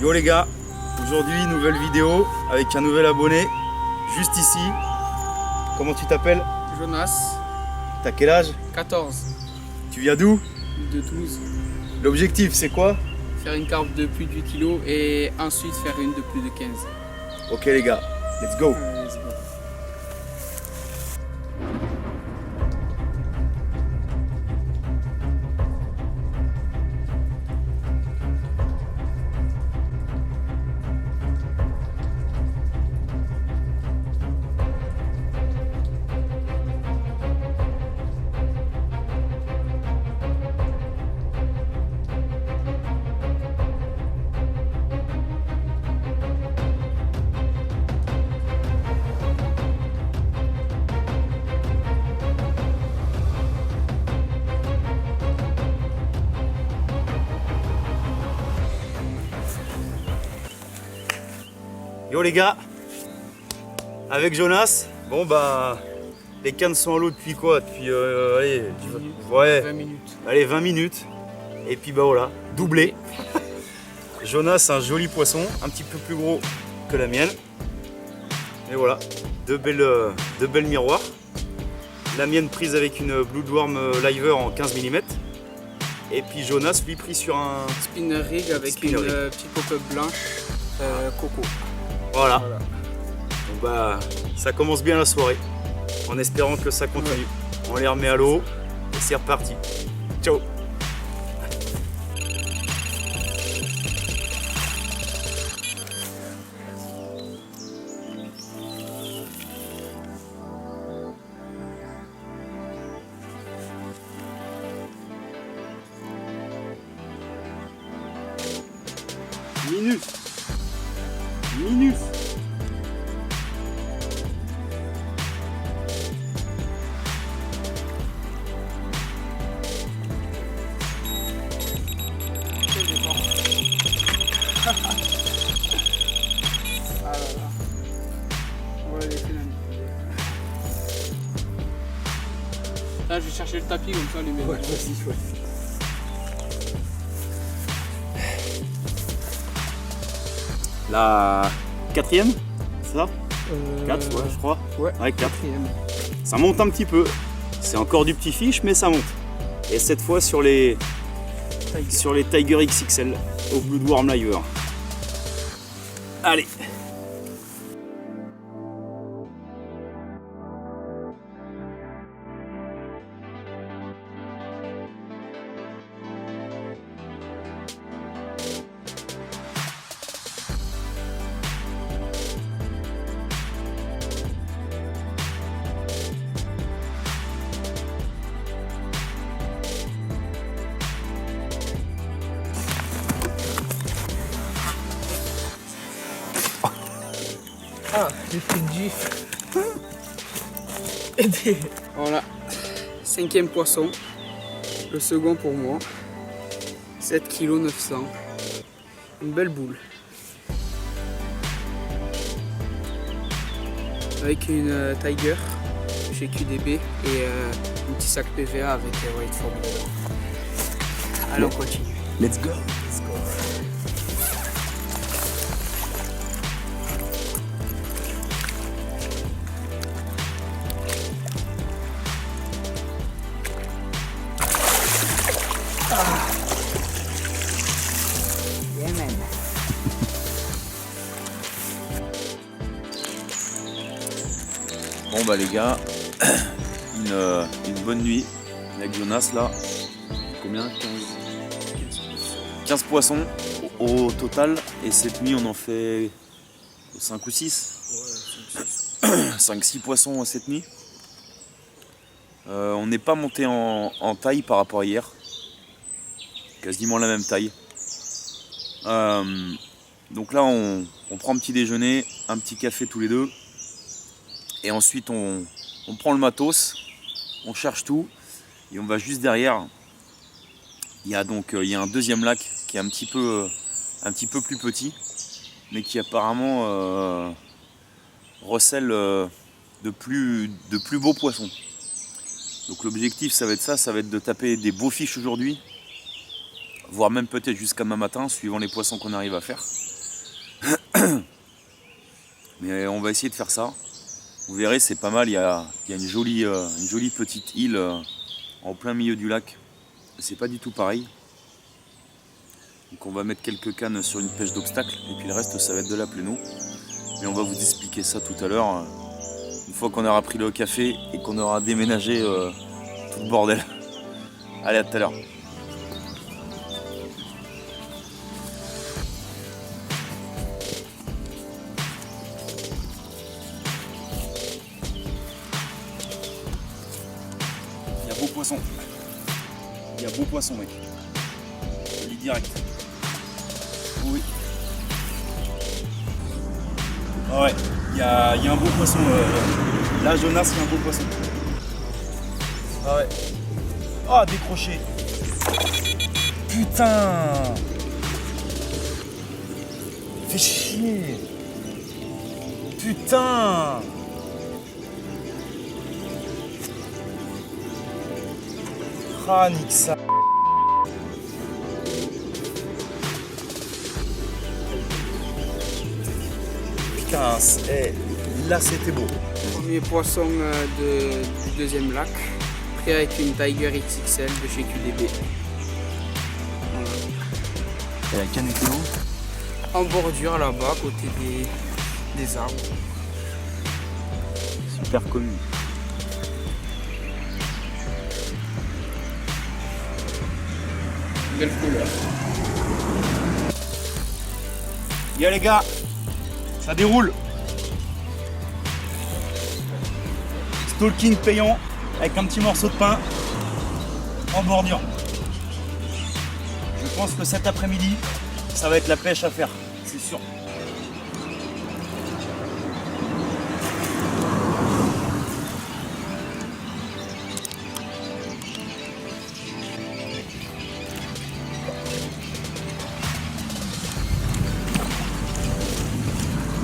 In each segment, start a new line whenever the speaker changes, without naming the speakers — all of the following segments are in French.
Yo les gars, aujourd'hui nouvelle vidéo avec un nouvel abonné, juste ici. Comment tu t'appelles?
Jonas,
T'as quel âge?
14,
Tu viens d'où?
de 12.
L'objectif c'est quoi?
Faire une carpe de plus de 8 kg et ensuite faire une de plus de 15.
Ok les gars, let's go.
Let's go.
Yo les gars, avec Jonas, bon bah les cannes sont à l'eau depuis quoi? Depuis allez, ouais,
20 minutes.
allez 20 minutes. Et puis bah voilà, doublé. Jonas un joli poisson, un petit peu plus gros que la mienne. Et voilà, deux belles miroirs. La mienne prise avec une Bloodworm Liver en 15 mm. Et puis Jonas lui pris sur un
Spinner rig avec
Spinner rig.
une petite pop-up blanche coco.
voilà.
Voilà.
Donc bah ça commence bien la soirée. En espérant que ça continue.
Ouais.
On les remet à l'eau et c'est reparti. Ciao. Minus.
Ah là là. On va la laisser la manipuler. Là, je vais chercher le tapis comme ça, les mettre.
Ouais, vas-y, ouais. La quatrième, c'est ça? 4, ouais, je crois.
Ouais,
Ouais, 4.
quatrième.
Ça monte un petit peu. C'est encore du petit fiche, mais ça monte. Et cette fois sur les Tiger XXL au Bloodworm Liver. Allez.
Ah, j'ai fait une gif. Voilà, 5e poisson, le second pour moi, 7 kg 900, une belle boule. Avec une Tiger chez QDB et un petit sac PVA avec White Foam dedans. Allez, on continue.
Let's go.
Yeah, man.
Bon bah les gars, une bonne nuit avec Jonas là. Combien? 15 poissons au total. Et cette nuit on en fait 5 ou 6. 5-6 poissons cette nuit. On n'est pas monté en taille par rapport à hier. Quasiment la même taille. Donc là on prend un petit déjeuner, un petit café tous les deux. Et ensuite on prend le matos, on cherche tout. Et on va juste derrière. Il y a un deuxième lac qui est un petit peu plus petit. Mais qui apparemment recèle de plus beaux poissons. Donc l'objectif ça va être de taper des beaux fiches aujourd'hui, voire même peut-être jusqu'à demain matin, suivant les poissons qu'on arrive à faire. Mais on va essayer de faire ça. Vous verrez, c'est pas mal. Il y a une jolie petite île en plein milieu du lac. C'est pas du tout pareil. Donc on va mettre quelques cannes sur une pêche d'obstacle et puis le reste ça va être de la pléno. Mais on va vous expliquer ça tout à l'heure. Une fois qu'on aura pris le café et qu'on aura déménagé tout le bordel. Allez, à tout à l'heure. Il y a beau poisson. Il y a beau poisson, mec. Je lis direct. Oui. Ah ouais, il y a un beau poisson. Là, Jonas, il y a un beau poisson. Ah ouais. Ah, décroché. Putain. Fais chier. Putain. Ah, nique ça. Putain, là c'était beau.
Premier poisson du deuxième lac, pris avec une Tiger XXL de chez QDB. Voilà.
Et la canne était où?
En bordure là-bas, à côté des arbres.
Super connu.
Belle couleur.
Yo les gars, ça déroule. Stalking payant avec un petit morceau de pain en bordure. Je pense que cet après-midi, ça va être la pêche à faire, c'est sûr.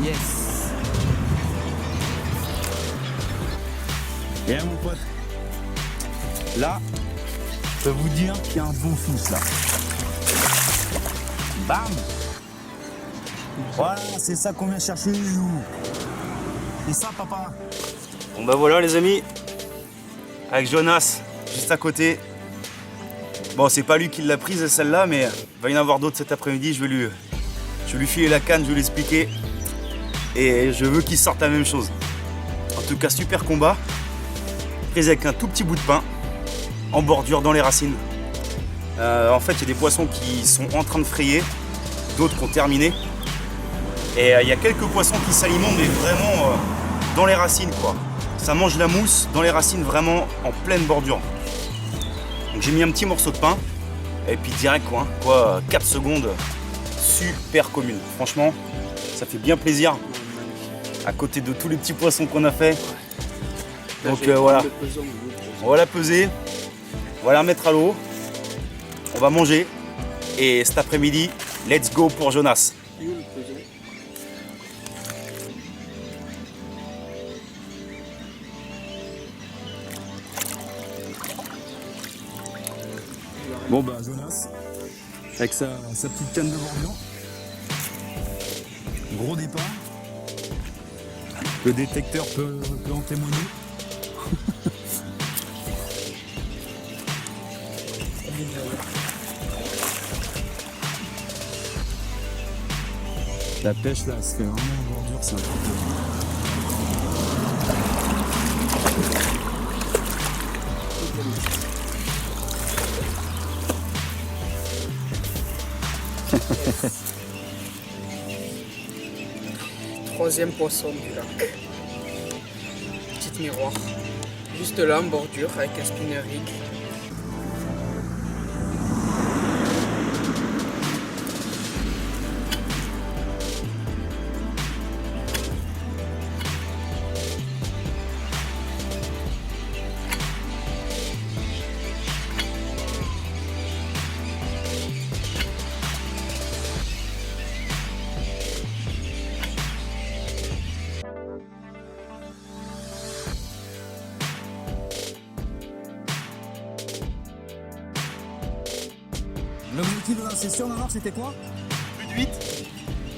Yes.
Et là mon pote, là, je peux vous dire qu'il y a un bon fils là. Bam. Voilà, c'est ça qu'on vient chercher nous. C'est ça papa. Bon bah voilà les amis, avec Jonas juste à côté. Bon c'est pas lui qui l'a prise celle-là, mais il va y en avoir d'autres cet après-midi. Je vais lui filer la canne, je vais lui expliquer. Et je veux qu'il sorte la même chose. En tout cas super combat. Prise avec un tout petit bout de pain en bordure dans les racines. En fait il y a des poissons qui sont en train de frayer, d'autres qui ont terminé. Et il y a quelques poissons qui s'alimentent mais vraiment dans les racines quoi. Ça mange la mousse dans les racines vraiment en pleine bordure. Donc j'ai mis un petit morceau de pain et puis direct quoi 4 secondes super commune. Franchement ça fait bien plaisir à côté de tous les petits poissons qu'on a fait. Donc voilà, on va la peser, on va la remettre à l'eau, on va manger et cet après-midi, let's go pour Jonas. Bon bah Jonas, avec sa petite canne de bordure, gros départ, le détecteur peut en témoigner. La pêche là, se fait vraiment en bordure, c'est important.
Troisième poisson du lac. Petite miroir. Juste là en bordure avec un spinner rig.
L'objectif de la session d'abord c'était quoi?
Plus de 8.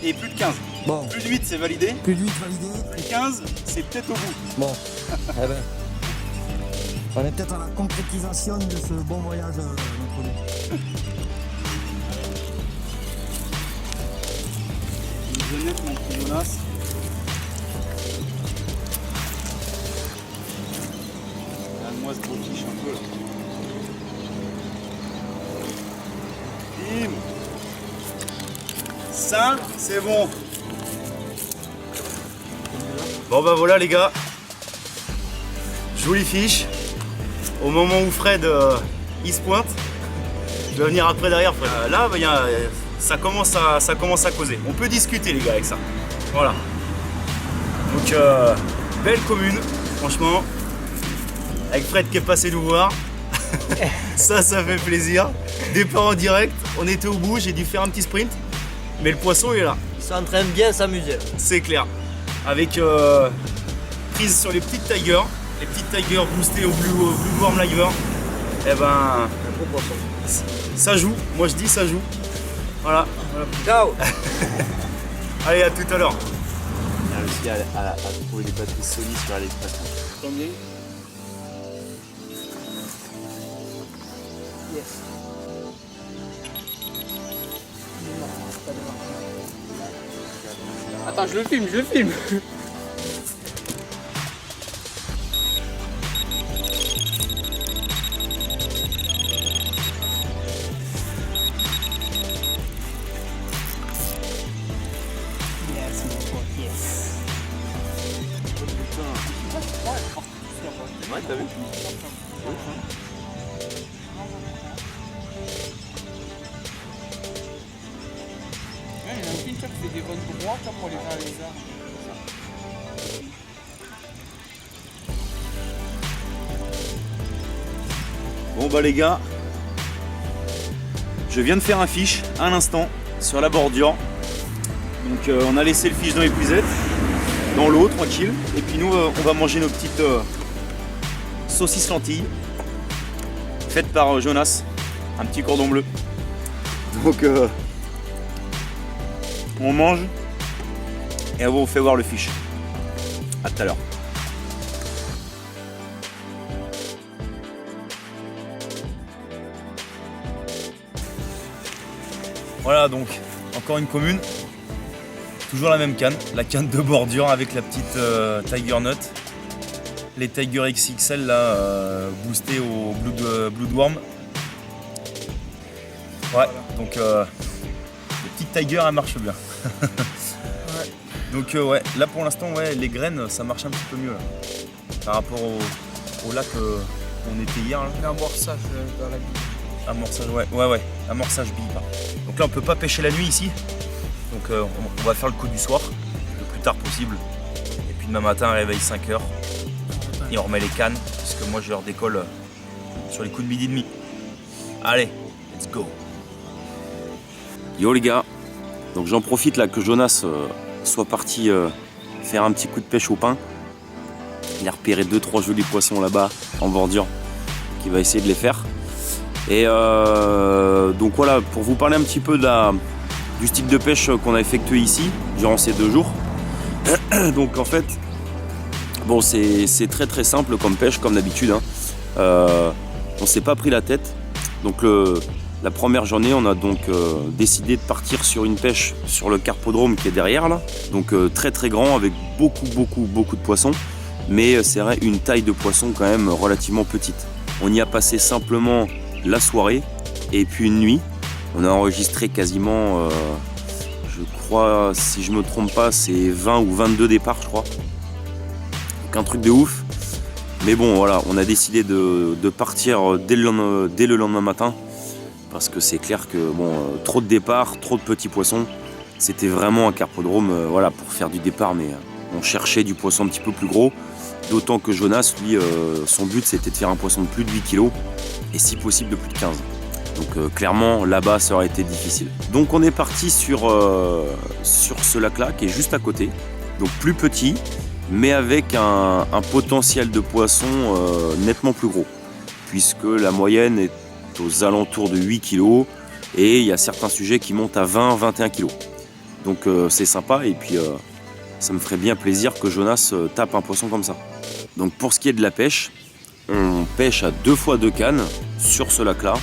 et plus de 15.
Bon,
Plus de 8 c'est validé,
plus de 8 validé.
plus de 15 c'est peut-être au bout.
Bon, eh ben, on est peut-être à la concrétisation de ce bon voyage entre nous.
Une jeunette, mon petit Jonas. Regarde-moi ce beau quiche un peu là. Bim. Ça, c'est bon. Bon bah voilà les gars. Jolie fiche. Au moment où Fred il se pointe, je vais venir après derrière Fred. Là bah, ça commence à causer. On peut discuter les gars avec ça. Voilà. Donc belle commune, franchement. Avec Fred qui est passé nous voir. ça fait plaisir. Départ en direct, on était au bout, j'ai dû faire un petit sprint. Mais le poisson il est là.
Ils sont en train de bien s'amuser.
C'est clair. Avec prise sur les petites tigers. Les petites tigers boostées au Blue Worm Liver. Et ben
Un gros poisson.
ça joue. Moi je dis ça joue. Voilà.
Ciao.
Allez, à tout à l'heure.
On a réussi à trouver des batteries Sony sur AliExpress.
Combien? Yes. Attends, je le filme. Yes, mon pote, yes.
Ouais, t'as vu?
Ouais, il y en a aucune qui fait des bonnes droites là, pour aller vers les arbres.
Bon bah les gars, je viens de faire un fiche à l'instant sur la bordure. Donc on a laissé le fiche dans l'épuisette, dans l'eau tranquille. Et puis nous on va manger nos petites saucisses lentilles faites par Jonas, un petit cordon bleu. Donc on mange et on vous fait voir le fiche. À tout à l'heure. Voilà donc, encore une commune, toujours la même canne, la canne de bordure avec la petite Tiger Nut, les Tiger XXL là, boostés au Blood Worm. Ouais, donc les petites Tiger elles marchent bien. Donc ouais, là pour l'instant ouais, les graines ça marche un petit peu mieux là, par rapport au lac où on était hier. Là.
L'amorçage dans la bille.
Amorçage, ouais, amorçage bille. Donc là on peut pas pêcher la nuit ici, donc on va faire le coup du soir, le plus tard possible. Et puis demain matin réveil 5h et on remet les cannes, puisque moi je redécolle sur les coups de midi et demi. Allez, let's go. Yo les gars, donc j'en profite là que Jonas soit parti faire un petit coup de pêche au pain. Il a repéré 2-3 jolis poissons là-bas en bordure, qu'il va essayer de les faire. Et donc voilà, pour vous parler un petit peu du style de pêche qu'on a effectué ici durant ces 2 jours. Donc en fait, bon c'est très très simple comme pêche, comme d'habitude. Hein. On s'est pas pris la tête. Donc la première journée, on a donc décidé de partir sur une pêche sur le carpodrome qui est derrière là. Donc très très grand avec beaucoup de poissons. Mais c'est vrai, une taille de poisson quand même relativement petite. On y a passé simplement la soirée et puis une nuit. On a enregistré quasiment, je crois, si je me trompe pas, c'est 20 ou 22 départs, je crois. Donc un truc de ouf. Mais bon, voilà, on a décidé de partir dès le lendemain matin parce que c'est clair que bon, trop de départs, trop de petits poissons. C'était vraiment un carpodrome, voilà, pour faire du départ, mais on cherchait du poisson un petit peu plus gros. D'autant que Jonas, lui, son but c'était de faire un poisson de plus de 8 kg et si possible de plus de 15. Donc clairement là-bas ça aurait été difficile. Donc on est parti sur ce lac-là qui est juste à côté. Donc plus petit, mais avec un potentiel de poisson nettement plus gros. Puisque la moyenne est aux alentours de 8 kg et il y a certains sujets qui montent à 20-21 kg. Donc c'est sympa et puis ça me ferait bien plaisir que Jonas tape un poisson comme ça. Donc pour ce qui est de la pêche, on pêche à 2 fois 2 cannes sur ce lac là.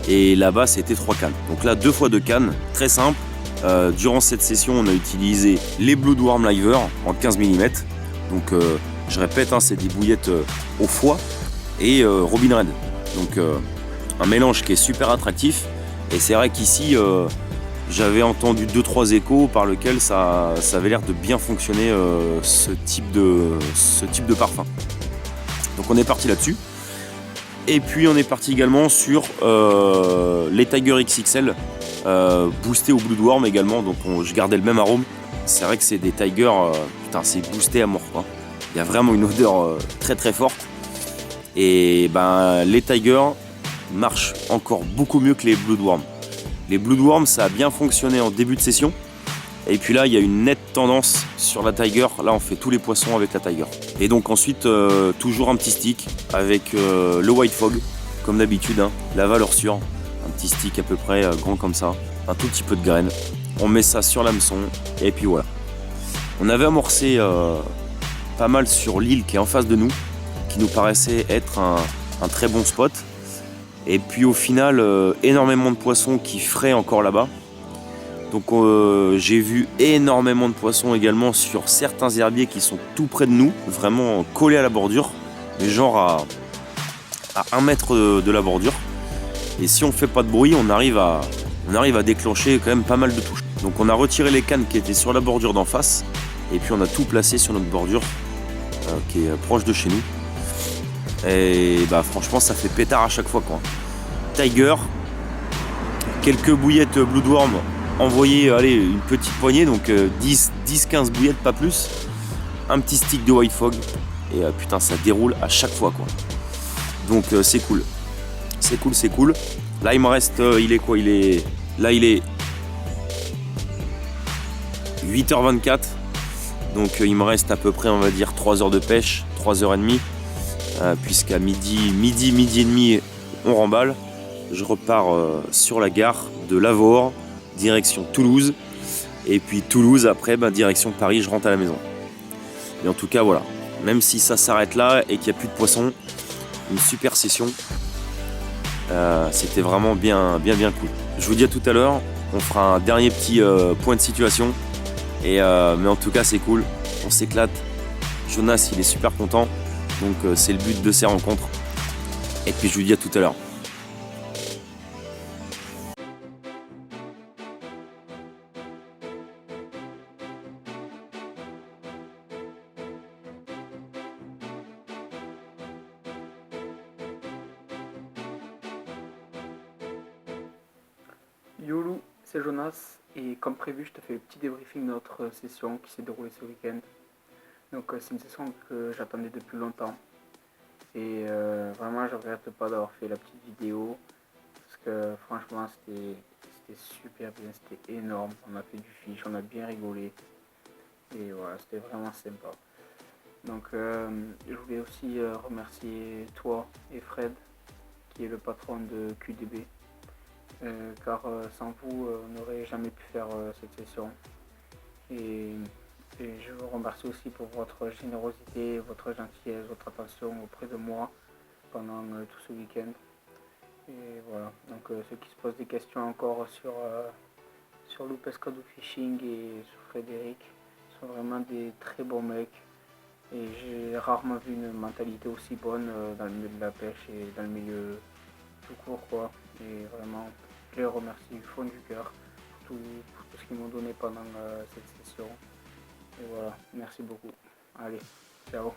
Et là-bas c'était 3 cannes. Donc là 2 fois 2 cannes, très simple. Durant cette session on a utilisé les Bloodworm Liver en 15 mm. Donc je répète, hein, c'est des bouillettes au foie et Robin Red. Donc un mélange qui est super attractif. Et c'est vrai qu'ici j'avais entendu 2-3 échos par lesquels ça avait l'air de bien fonctionner ce type de parfum. Donc on est parti là-dessus. Et puis on est parti également sur les Tiger XXL boostés au Bloodworm également. Donc je gardais le même arôme. C'est vrai que c'est des Tiger, putain c'est boosté à mort quoi. Il y a vraiment une odeur très très forte. Et ben les Tiger marchent encore beaucoup mieux que les Bloodworm. Les Bloodworm ça a bien fonctionné en début de session. Et puis là il y a une nette tendance sur la Tiger. Là on fait tous les poissons avec la Tiger. Et donc ensuite toujours un petit stick avec le White Fog comme d'habitude, hein, la valeur sûre. Un petit stick à peu près grand comme ça. Un tout petit peu de graines. On met ça sur l'hameçon et puis voilà. On avait amorcé pas mal sur l'île qui est en face de nous, qui nous paraissait être un très bon spot. Et puis au final, énormément de poissons qui fraient encore là-bas. Donc j'ai vu énormément de poissons également sur certains herbiers qui sont tout près de nous, vraiment collés à la bordure, mais genre à 1 mètre de la bordure. Et si on fait pas de bruit, on arrive à déclencher quand même pas mal de touches. Donc on a retiré les cannes qui étaient sur la bordure d'en face, et puis on a tout placé sur notre bordure qui est proche de chez nous. Et bah franchement ça fait pétard à chaque fois quoi. Tiger, quelques bouillettes Bloodworm envoyées, allez une petite poignée, donc 10-15 bouillettes pas plus. Un petit stick de White Fog et putain ça déroule à chaque fois quoi. Donc c'est cool. C'est cool. Là il me reste, il est 8h24. Donc il me reste à peu près on va dire 3 heures de pêche, 3h30. Puisqu'à midi et demi on remballe. Je repars sur la gare de Lavore, direction Toulouse. Et puis Toulouse après direction Paris, je rentre à la maison. Mais en tout cas voilà, même si ça s'arrête là et qu'il n'y a plus de poissons, une super session. C'était vraiment bien cool. Je vous dis à tout à l'heure, on fera un dernier petit point de situation. Mais en tout cas c'est cool, on s'éclate. Jonas il est super content. Donc c'est le but de ces rencontres. Et puis je vous dis à tout à l'heure.
Youlou, c'est Jonas et comme prévu je te fais le petit débriefing de notre session qui s'est déroulée ce week-end. Donc c'est une session que j'attendais depuis longtemps et vraiment je regrette pas d'avoir fait la petite vidéo parce que franchement c'était super bien, c'était énorme, on a fait du fish, on a bien rigolé et voilà c'était vraiment sympa. Donc je voulais aussi remercier toi et Fred qui est le patron de QDB car sans vous on n'aurait jamais pu faire cette session et je vous remercie aussi pour votre générosité, votre gentillesse, votre attention auprès de moi pendant tout ce week-end. Et voilà, donc ceux qui se posent des questions encore sur Lou Pescado Fishing et sur Frédéric sont vraiment des très bons mecs. Et j'ai rarement vu une mentalité aussi bonne dans le milieu de la pêche et dans le milieu tout court quoi. Et vraiment, je les remercie du fond du cœur pour tout ce qu'ils m'ont donné pendant cette session. Et voilà, merci beaucoup. Allez, ciao.